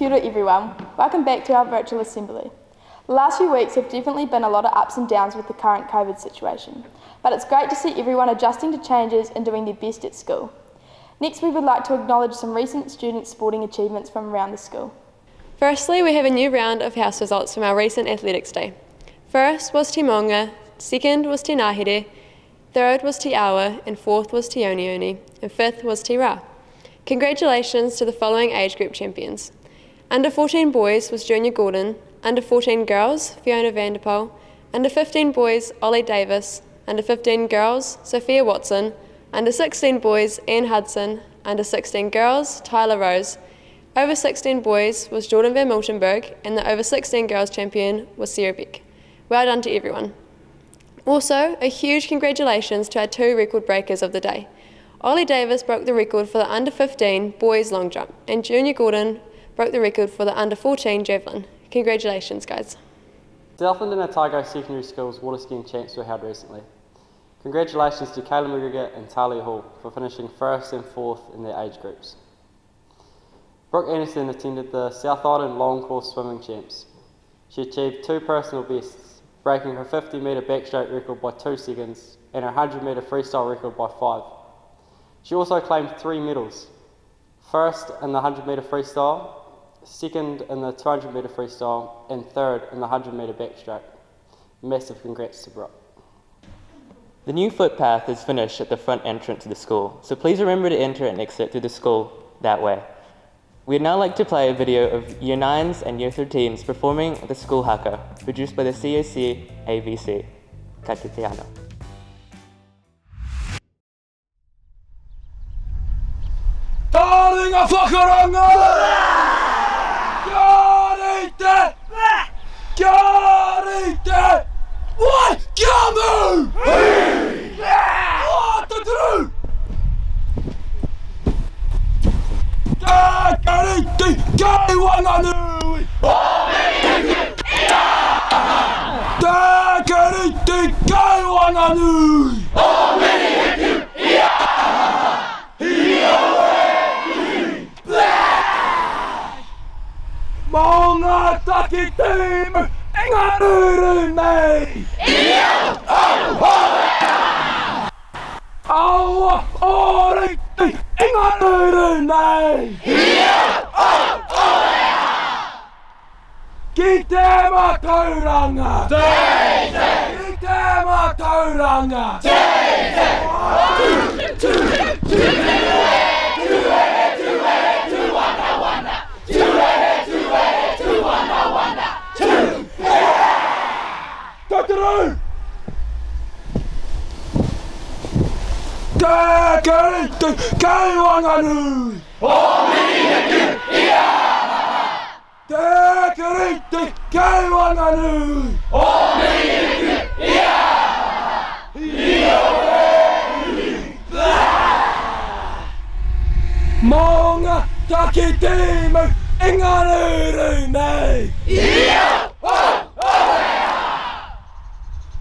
kia ora everyone, welcome back to our virtual assembly. The last few weeks have definitely been a lot of ups and downs with the current COVID situation, but it's great to see everyone adjusting to changes and doing their best at school. Next, we would like to acknowledge some recent student sporting achievements from around the school. Firstly, we have a new round of house results from our recent athletics day. First was Te Maunga, second was Te Ngāhere, third was Te Awa, and fourth was Te Onioni, and fifth was Te Rā. Congratulations to the following age group champions. Under 14 boys was Junior Gordon, under 14 girls, Fiona Vanderpoel, under 15 boys, Ollie Davis, under 15 girls, Sophia Watson, under 16 boys, Ian Hudson, under 16 girls, Tyler Rose, over 16 boys was Jordan Van Miltenberg, and the over 16 girls champion was Sarah Beck. Well done to everyone. Also, a huge congratulations to our two record breakers of the day. Ollie Davis broke the record for the under 15 boys long jump, and Junior Gordon broke the record for the under 14 javelin. Congratulations, guys. Southland and Otago Secondary School's water skiing champs were held recently. Congratulations to Kayla McGregor and Talia Hall for finishing first and fourth in their age groups. Brooke Anderson attended the South Island long course swimming champs. She achieved 2 personal bests, breaking her 50 metre backstroke record by 2 seconds and her 100 metre freestyle record by 5. She also claimed 3 medals, first in the 100 metre freestyle, second in the 200 metre freestyle, and third in the 100 metre backstroke. Massive congrats to Brooke. The new footpath is finished at the front entrance to the school, so please remember to enter and exit through the school that way. We'd now like to play a video of Year 9s and Year 13s performing the school haka, produced by the CSC AVC. Ka te te ano. Taringa whakaranga! Kia rite! Kia rite! What? Kia mu! What to do? Kia rite! Kia wanganui! Kia rite! Kia wanganui! Maunga taki timu, ingaruru nei! Aua oriti, ingaruru nei! Ki te matauranga! Ki te matauranga! Tataru! Te karite kai wanganui! Te karite kai wanganui! Maunga taki timu ingaruru nei!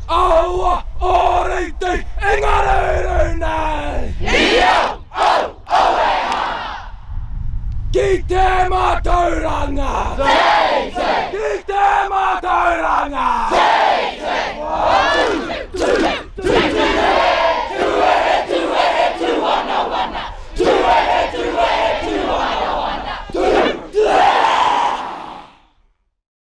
Aua oriti ingaruru nei! Ki te matauranga!